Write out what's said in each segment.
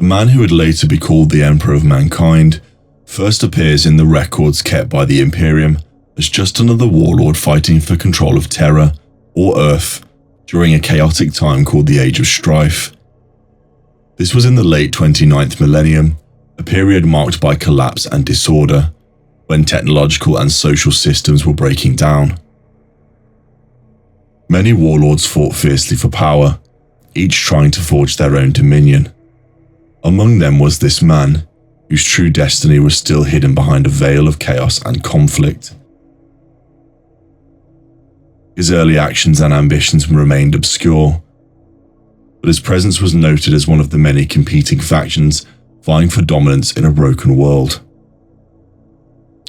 man who would later be called the Emperor of Mankind first appears in the records kept by the Imperium as just another warlord fighting for control of Terra, or Earth, during a chaotic time called the Age of Strife. This was in the late 29th millennium, a period marked by collapse and disorder, when technological and social systems were breaking down. Many warlords fought fiercely for power, each trying to forge their own dominion. Among them was this man, whose true destiny was still hidden behind a veil of chaos and conflict. His early actions and ambitions remained obscure, but his presence was noted as one of the many competing factions vying for dominance in a broken world.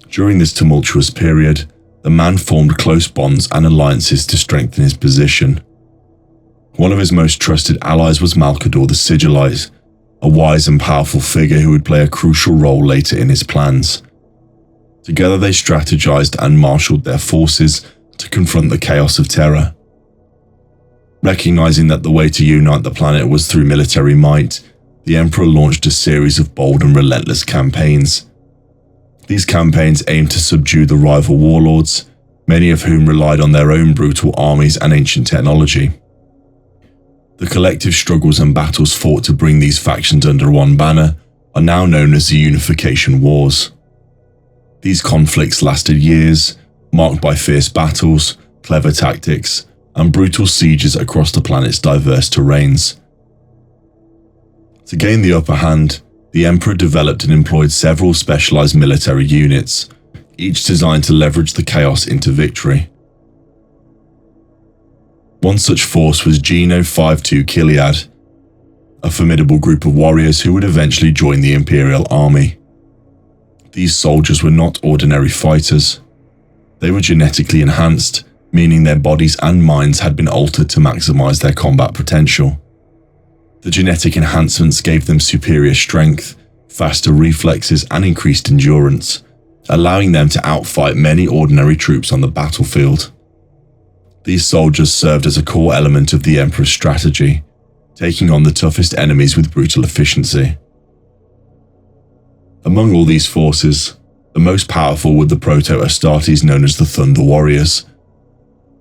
During this tumultuous period, the man formed close bonds and alliances to strengthen his position. One of his most trusted allies was Malcador the Sigillite, a wise and powerful figure who would play a crucial role later in his plans. Together they strategized and marshaled their forces to confront the chaos of Terra. Recognizing that the way to unite the planet was through military might, the Emperor launched a series of bold and relentless campaigns. These campaigns aimed to subdue the rival warlords, many of whom relied on their own brutal armies and ancient technology. The collective struggles and battles fought to bring these factions under one banner are now known as the Unification Wars. These conflicts lasted years, marked by fierce battles, clever tactics, and brutal sieges across the planet's diverse terrains. To gain the upper hand, the Emperor developed and employed several specialized military units, each designed to leverage the chaos into victory. One such force was Geno 52 Kiliad, a formidable group of warriors who would eventually join the Imperial army. These soldiers were not ordinary fighters. They were genetically enhanced, meaning their bodies and minds had been altered to maximize their combat potential. The genetic enhancements gave them superior strength, faster reflexes, and increased endurance, allowing them to outfight many ordinary troops on the battlefield. These soldiers served as a core element of the Emperor's strategy, taking on the toughest enemies with brutal efficiency. Among all these forces, the most powerful were the Proto-Astartes known as the Thunder Warriors.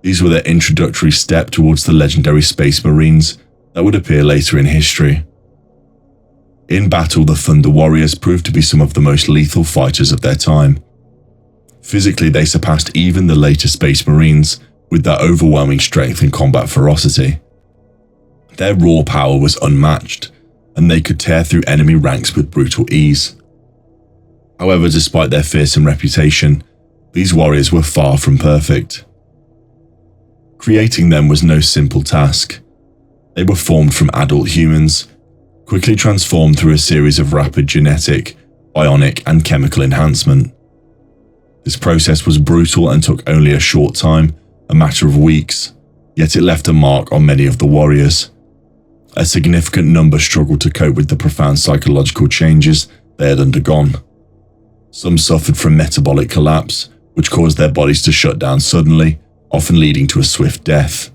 These were their introductory step towards the legendary Space Marines that would appear later in history. In battle, the Thunder Warriors proved to be some of the most lethal fighters of their time. Physically, they surpassed even the later Space Marines with their overwhelming strength and combat ferocity. Their raw power was unmatched, and they could tear through enemy ranks with brutal ease. However, despite their fearsome reputation, these warriors were far from perfect. Creating them was no simple task. They were formed from adult humans, quickly transformed through a series of rapid genetic, bionic, and chemical enhancement. This process was brutal and took only a short time, a matter of weeks, yet it left a mark on many of the warriors. A significant number struggled to cope with the profound psychological changes they had undergone. Some suffered from metabolic collapse, which caused their bodies to shut down suddenly, often leading to a swift death.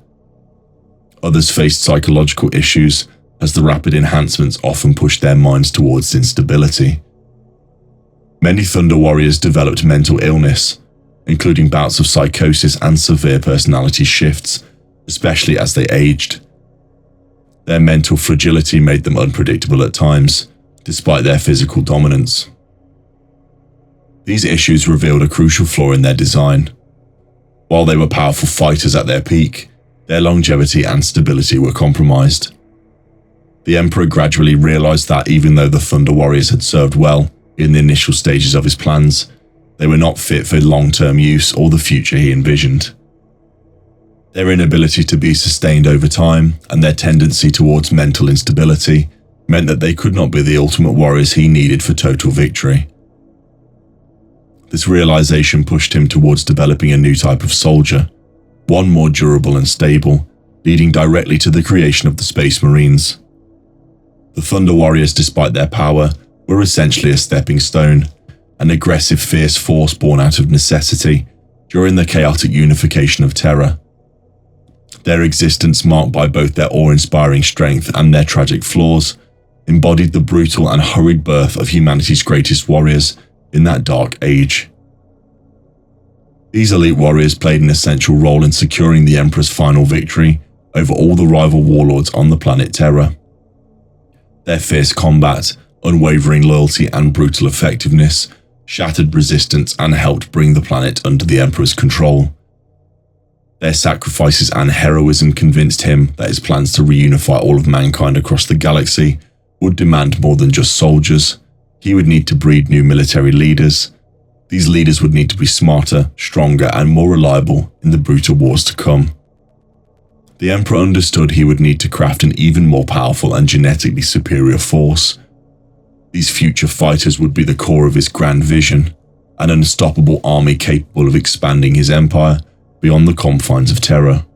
Others faced psychological issues, as the rapid enhancements often pushed their minds towards instability. Many Thunder Warriors developed mental illness, including bouts of psychosis and severe personality shifts, especially as they aged. Their mental fragility made them unpredictable at times, despite their physical dominance. These issues revealed a crucial flaw in their design. While they were powerful fighters at their peak, their longevity and stability were compromised. The Emperor gradually realized that even though the Thunder Warriors had served well in the initial stages of his plans, they were not fit for long-term use or the future he envisioned. Their inability to be sustained over time and their tendency towards mental instability meant that they could not be the ultimate warriors he needed for total victory. This realization pushed him towards developing a new type of soldier, one more durable and stable, leading directly to the creation of the Space Marines. The Thunder Warriors, despite their power, were essentially a stepping stone, an aggressive, fierce force born out of necessity during the chaotic unification of Terra. Their existence, marked by both their awe-inspiring strength and their tragic flaws, embodied the brutal and hurried birth of humanity's greatest warriors in that dark age. These elite warriors played an essential role in securing the Emperor's final victory over all the rival warlords on the planet Terra. Their fierce combat, unwavering loyalty and brutal effectiveness shattered resistance and helped bring the planet under the Emperor's control. Their sacrifices and heroism convinced him that his plans to reunify all of mankind across the galaxy would demand more than just soldiers. He would need to breed new military leaders. These leaders would need to be smarter, stronger, and more reliable in the brutal wars to come. The Emperor understood he would need to craft an even more powerful and genetically superior force. These future fighters would be the core of his grand vision, an unstoppable army capable of expanding his empire beyond the confines of Terra.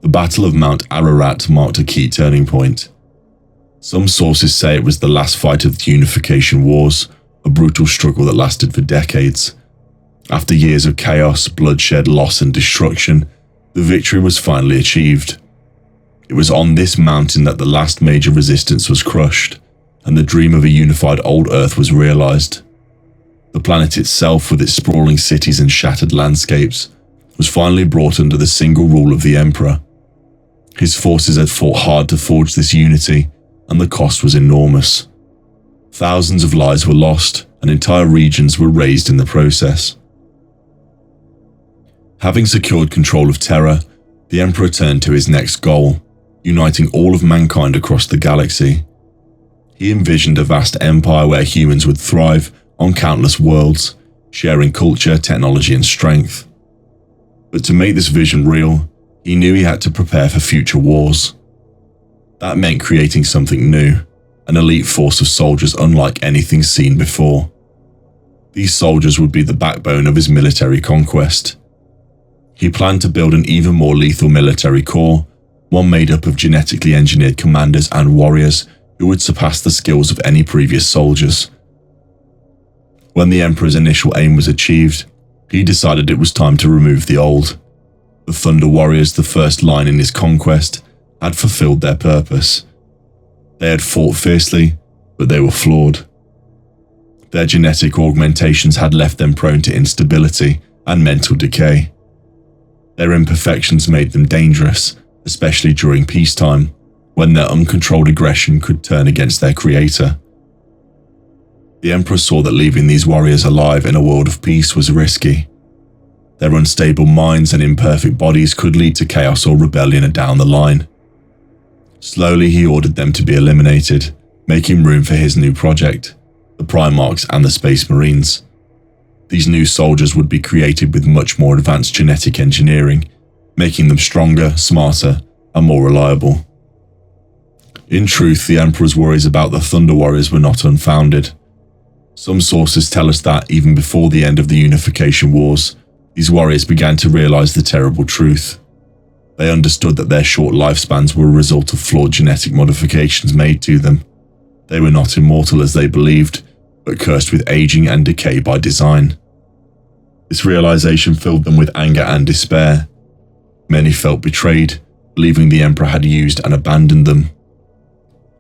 The Battle of Mount Ararat marked a key turning point. Some sources say it was the last fight of the Unification Wars, a brutal struggle that lasted for decades. After years of chaos, bloodshed, loss, and destruction, the victory was finally achieved. It was on this mountain that the last major resistance was crushed, and the dream of a unified old Earth was realized. The planet itself, with its sprawling cities and shattered landscapes, was finally brought under the single rule of the Emperor. His forces had fought hard to forge this unity, and the cost was enormous. Thousands of lives were lost, and entire regions were razed in the process. Having secured control of Terra, the Emperor turned to his next goal, uniting all of mankind across the galaxy. He envisioned a vast empire where humans would thrive on countless worlds, sharing culture, technology, and strength. But to make this vision real, he knew he had to prepare for future wars. That meant creating something new, an elite force of soldiers unlike anything seen before. These soldiers would be the backbone of his military conquest. He planned to build an even more lethal military corps, one made up of genetically engineered commanders and warriors who would surpass the skills of any previous soldiers. When the Emperor's initial aim was achieved, he decided it was time to remove the old. The Thunder Warriors, the first line in his conquest, had fulfilled their purpose. They had fought fiercely, but they were flawed. Their genetic augmentations had left them prone to instability and mental decay. Their imperfections made them dangerous, especially during peacetime, when their uncontrolled aggression could turn against their creator. The Emperor saw that leaving these warriors alive in a world of peace was risky. Their unstable minds and imperfect bodies could lead to chaos or rebellion down the line. Slowly, he ordered them to be eliminated, making room for his new project, the Primarchs and the Space Marines. These new soldiers would be created with much more advanced genetic engineering, making them stronger, smarter, and more reliable. In truth, the Emperor's worries about the Thunder Warriors were not unfounded. Some sources tell us that, even before the end of the Unification Wars, these warriors began to realize the terrible truth. They understood that their short lifespans were a result of flawed genetic modifications made to them. They were not immortal as they believed, but cursed with aging and decay by design. This realization filled them with anger and despair. Many felt betrayed, believing the Emperor had used and abandoned them.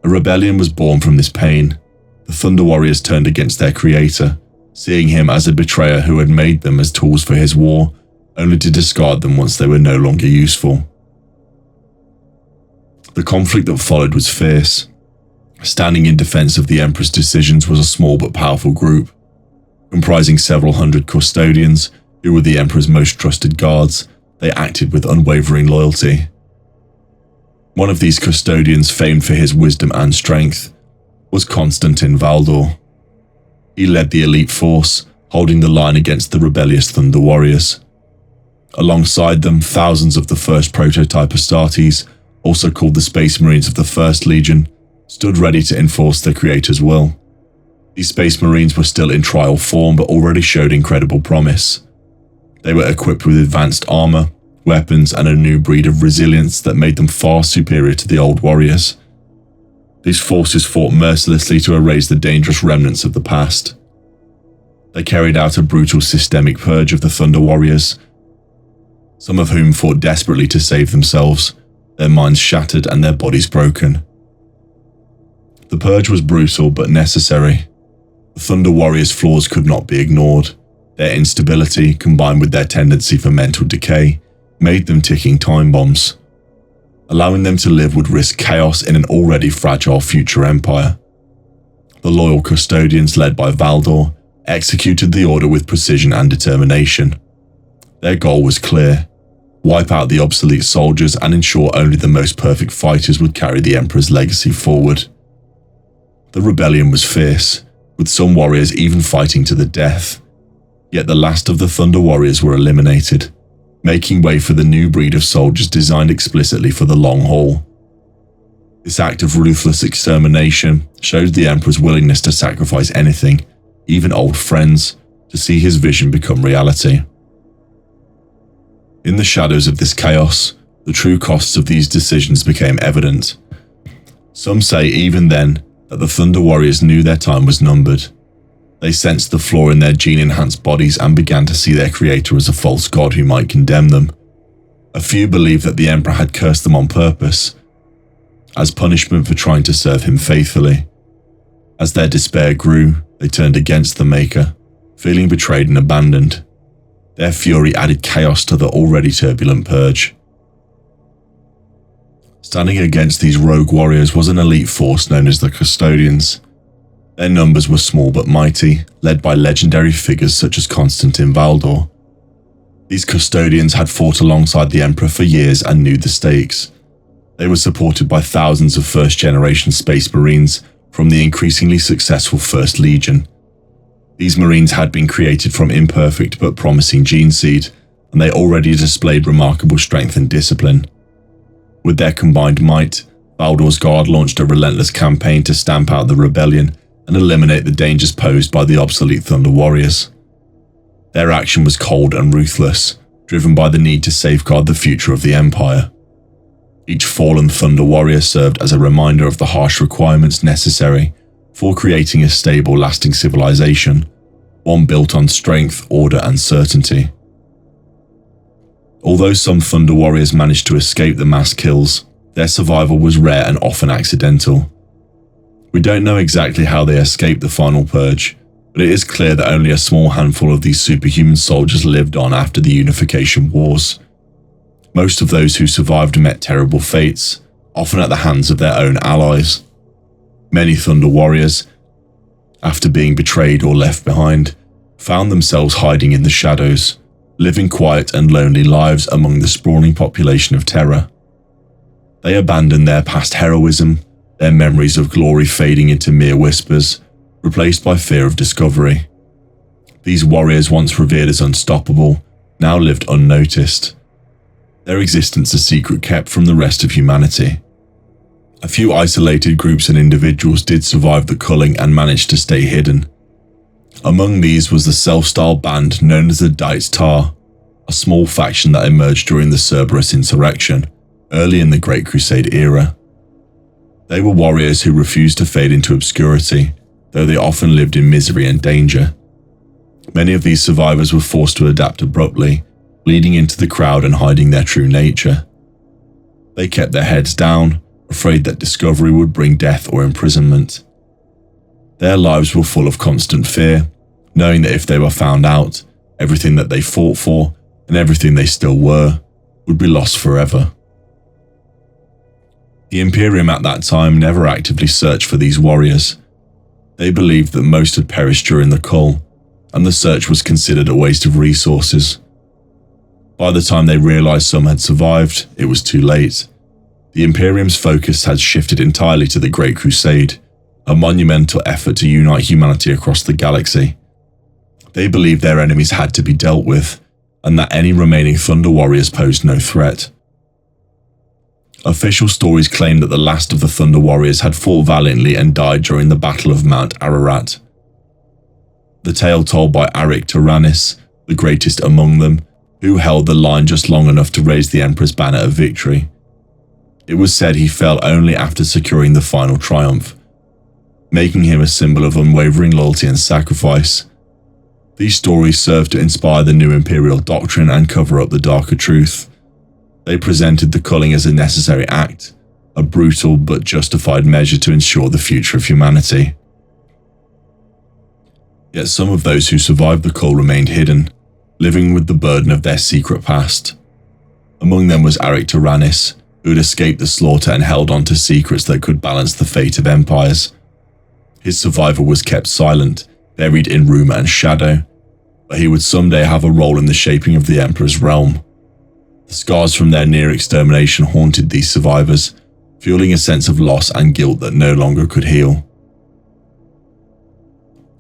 A rebellion was born from this pain. The Thunder Warriors turned against their creator, seeing him as a betrayer who had made them as tools for his war, only to discard them once they were no longer useful. The conflict that followed was fierce. Standing in defense of the Emperor's decisions was a small but powerful group, comprising several hundred custodians who were the Emperor's most trusted guards. They acted with unwavering loyalty. One of these custodians, famed for his wisdom and strength, was Constantin Valdor. He led the elite force, holding the line against the rebellious Thunder Warriors. Alongside them, thousands of the first prototype Astartes, also called the Space Marines of the First Legion, stood ready to enforce their creator's will. These Space Marines were still in trial form but already showed incredible promise. They were equipped with advanced armor, weapons, and a new breed of resilience that made them far superior to the old warriors. These forces fought mercilessly to erase the dangerous remnants of the past. They carried out a brutal systemic purge of the Thunder Warriors, some of whom fought desperately to save themselves, their minds shattered and their bodies broken. The purge was brutal but necessary. The Thunder Warriors' flaws could not be ignored. Their instability, combined with their tendency for mental decay, made them ticking time bombs. Allowing them to live would risk chaos in an already fragile future empire. The loyal custodians, led by Valdor, executed the order with precision and determination. Their goal was clear: wipe out the obsolete soldiers and ensure only the most perfect fighters would carry the Emperor's legacy forward. The rebellion was fierce, with some warriors even fighting to the death. Yet the last of the Thunder Warriors were eliminated, making way for the new breed of soldiers designed explicitly for the long haul. This act of ruthless extermination showed the Emperor's willingness to sacrifice anything, even old friends, to see his vision become reality. In the shadows of this chaos, the true costs of these decisions became evident. Some say even then that the Thunder Warriors knew their time was numbered. They sensed the flaw in their gene-enhanced bodies and began to see their creator as a false god who might condemn them. A few believed that the Emperor had cursed them on purpose, as punishment for trying to serve him faithfully. As their despair grew, they turned against the Maker, feeling betrayed and abandoned. Their fury added chaos to the already turbulent purge. Standing against these rogue warriors was an elite force known as the Custodians. Their numbers were small but mighty, led by legendary figures such as Constantine Valdor. These Custodians had fought alongside the Emperor for years and knew the stakes. They were supported by thousands of first-generation Space Marines from the increasingly successful First Legion. These Marines had been created from imperfect but promising gene seed, and they already displayed remarkable strength and discipline. With their combined might, Valdor's Guard launched a relentless campaign to stamp out the rebellion and eliminate the dangers posed by the obsolete Thunder Warriors. Their action was cold and ruthless, driven by the need to safeguard the future of the Empire. Each fallen Thunder Warrior served as a reminder of the harsh requirements necessary for creating a stable, lasting civilization, one built on strength, order, and certainty. Although some Thunder Warriors managed to escape the mass kills, their survival was rare and often accidental. We don't know exactly how they escaped the final purge, but it is clear that only a small handful of these superhuman soldiers lived on after the Unification Wars. Most of those who survived met terrible fates, often at the hands of their own allies. Many Thunder Warriors, after being betrayed or left behind, found themselves hiding in the shadows, living quiet and lonely lives among the sprawling population of Terra. They abandoned their past heroism, their memories of glory fading into mere whispers, replaced by fear of discovery. These warriors, once revered as unstoppable, now lived unnoticed. Their existence a secret kept from the rest of humanity. A few isolated groups and individuals did survive the culling and managed to stay hidden. Among these was the self-styled band known as the Dites Tar, a small faction that emerged during the Cerberus insurrection, early in the Great Crusade era. They were warriors who refused to fade into obscurity, though they often lived in misery and danger. Many of these survivors were forced to adapt abruptly, bleeding into the crowd and hiding their true nature. They kept their heads down, afraid that discovery would bring death or imprisonment. Their lives were full of constant fear, knowing that if they were found out, everything that they fought for, and everything they still were, would be lost forever. The Imperium at that time never actively searched for these warriors. They believed that most had perished during the cull, and the search was considered a waste of resources. By the time they realized some had survived, it was too late. The Imperium's focus had shifted entirely to the Great Crusade, a monumental effort to unite humanity across the galaxy. They believed their enemies had to be dealt with, and that any remaining Thunder Warriors posed no threat. Official stories claim that the last of the Thunder Warriors had fought valiantly and died during the Battle of Mount Ararat. The tale told by Aric Tyrannus, the greatest among them, who held the line just long enough to raise the Emperor's banner of victory. It was said he fell only after securing the final triumph, making him a symbol of unwavering loyalty and sacrifice. These stories served to inspire the new imperial doctrine and cover up the darker truth. They presented the culling as a necessary act, a brutal but justified measure to ensure the future of humanity. Yet some of those who survived the cull remained hidden, living with the burden of their secret past. Among them was Arik Tyrannis, who had escaped the slaughter and held on to secrets that could balance the fate of empires. His survival was kept silent, buried in rumour and shadow, but he would someday have a role in the shaping of the Emperor's realm. The scars from their near extermination haunted these survivors, fueling a sense of loss and guilt that no longer could heal.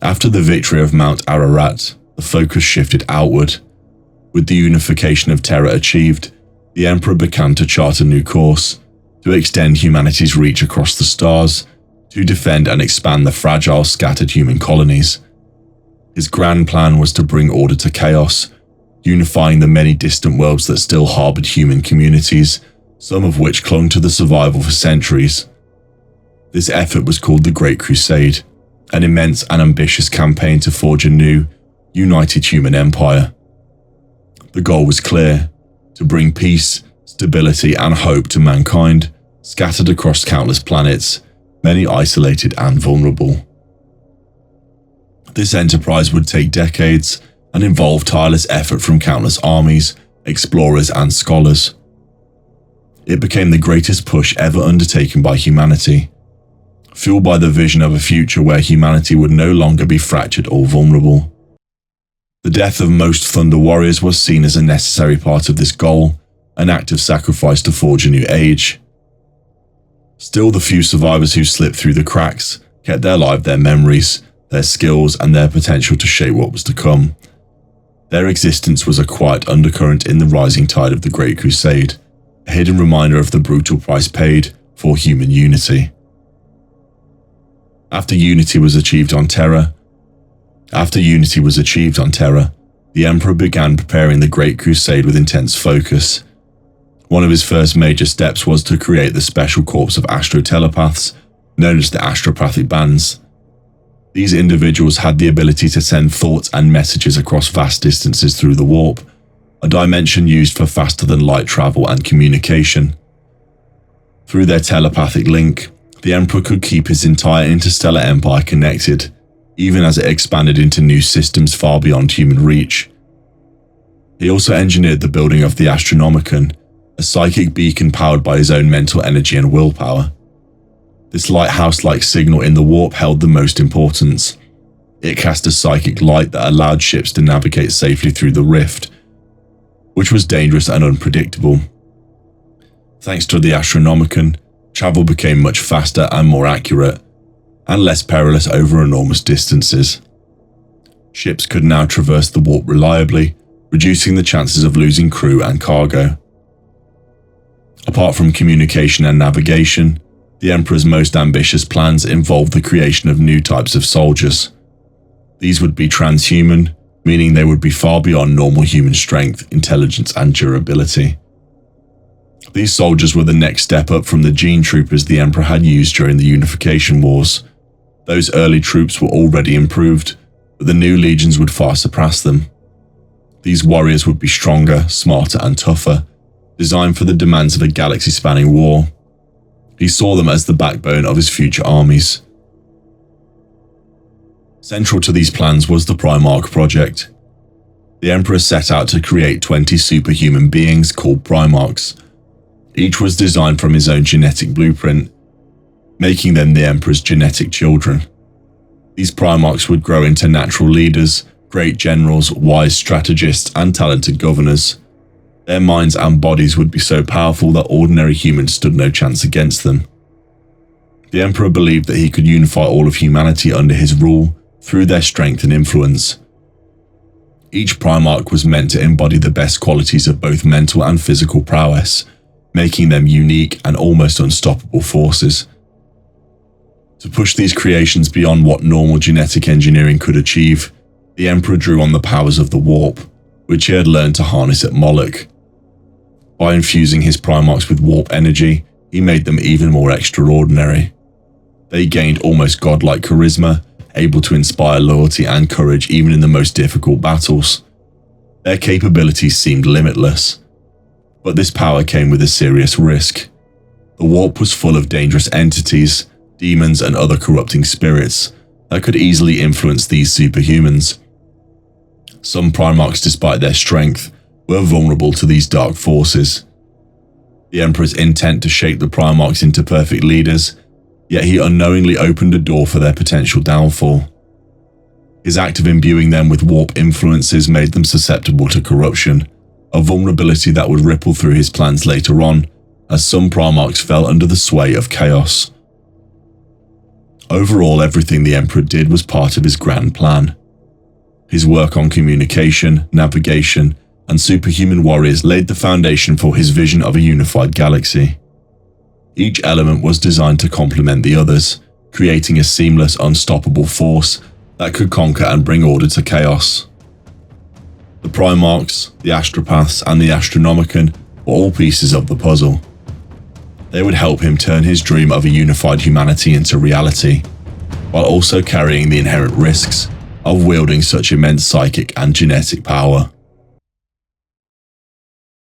After the victory of Mount Ararat, the focus shifted outward. With the unification of Terra achieved, the Emperor began to chart a new course, to extend humanity's reach across the stars, to defend and expand the fragile, scattered human colonies. His grand plan was to bring order to chaos, unifying the many distant worlds that still harboured human communities, some of which clung to the survival for centuries. This effort was called the Great Crusade, an immense and ambitious campaign to forge a new, united human empire. The goal was clear: to bring peace, stability and hope to mankind, scattered across countless planets, many isolated and vulnerable. This enterprise would take decades and involve tireless effort from countless armies, explorers and scholars. It became the greatest push ever undertaken by humanity, fueled by the vision of a future where humanity would no longer be fractured or vulnerable. The death of most Thunder Warriors was seen as a necessary part of this goal, an act of sacrifice to forge a new age. Still, the few survivors who slipped through the cracks kept alive their memories, their skills and their potential to shape what was to come. Their existence was a quiet undercurrent in the rising tide of the Great Crusade, a hidden reminder of the brutal price paid for human unity. After unity was achieved on Terra, the Emperor began preparing the Great Crusade with intense focus. One of his first major steps was to create the special corps of astro-telepaths, known as the Astropathic Bands. These individuals had the ability to send thoughts and messages across vast distances through the warp, a dimension used for faster-than-light travel and communication. Through their telepathic link, the Emperor could keep his entire interstellar empire connected, even as it expanded into new systems far beyond human reach. He also engineered the building of the Astronomicon, a psychic beacon powered by his own mental energy and willpower. This lighthouse-like signal in the warp held the most importance. It cast a psychic light that allowed ships to navigate safely through the rift, which was dangerous and unpredictable. Thanks to the Astronomicon, travel became much faster and more accurate, and less perilous over enormous distances. Ships could now traverse the warp reliably, reducing the chances of losing crew and cargo. Apart from communication and navigation, the Emperor's most ambitious plans involved the creation of new types of soldiers. These would be transhuman, meaning they would be far beyond normal human strength, intelligence and durability. These soldiers were the next step up from the gene troopers the Emperor had used during the Unification Wars. Those early troops were already improved, but the new legions would far surpass them. These warriors would be stronger, smarter and tougher, designed for the demands of a galaxy-spanning war. He saw them as the backbone of his future armies. Central to these plans was the Primarch Project. The Emperor set out to create 20 superhuman beings called Primarchs. Each was designed from his own genetic blueprint, making them the Emperor's genetic children. These Primarchs would grow into natural leaders, great generals, wise strategists, and talented governors. Their minds and bodies would be so powerful that ordinary humans stood no chance against them. The Emperor believed that he could unify all of humanity under his rule through their strength and influence. Each Primarch was meant to embody the best qualities of both mental and physical prowess, making them unique and almost unstoppable forces. To push these creations beyond what normal genetic engineering could achieve, the Emperor drew on the powers of the warp, which he had learned to harness at Moloch. By infusing his Primarchs with warp energy, he made them even more extraordinary. They gained almost godlike charisma, able to inspire loyalty and courage even in the most difficult battles. Their capabilities seemed limitless. But this power came with a serious risk. The warp was full of dangerous entities, demons and other corrupting spirits that could easily influence these superhumans. Some Primarchs, despite their strength, were vulnerable to these dark forces. The Emperor's intent to shape the Primarchs into perfect leaders, yet he unknowingly opened a door for their potential downfall. His act of imbuing them with warp influences made them susceptible to corruption, a vulnerability that would ripple through his plans later on, as some Primarchs fell under the sway of chaos. Overall, everything the Emperor did was part of his grand plan. His work on communication, navigation, and superhuman warriors laid the foundation for his vision of a unified galaxy. Each element was designed to complement the others, creating a seamless, unstoppable force that could conquer and bring order to chaos. The Primarchs, the Astropaths, and the Astronomicon were all pieces of the puzzle. They would help him turn his dream of a unified humanity into reality, while also carrying the inherent risks of wielding such immense psychic and genetic power.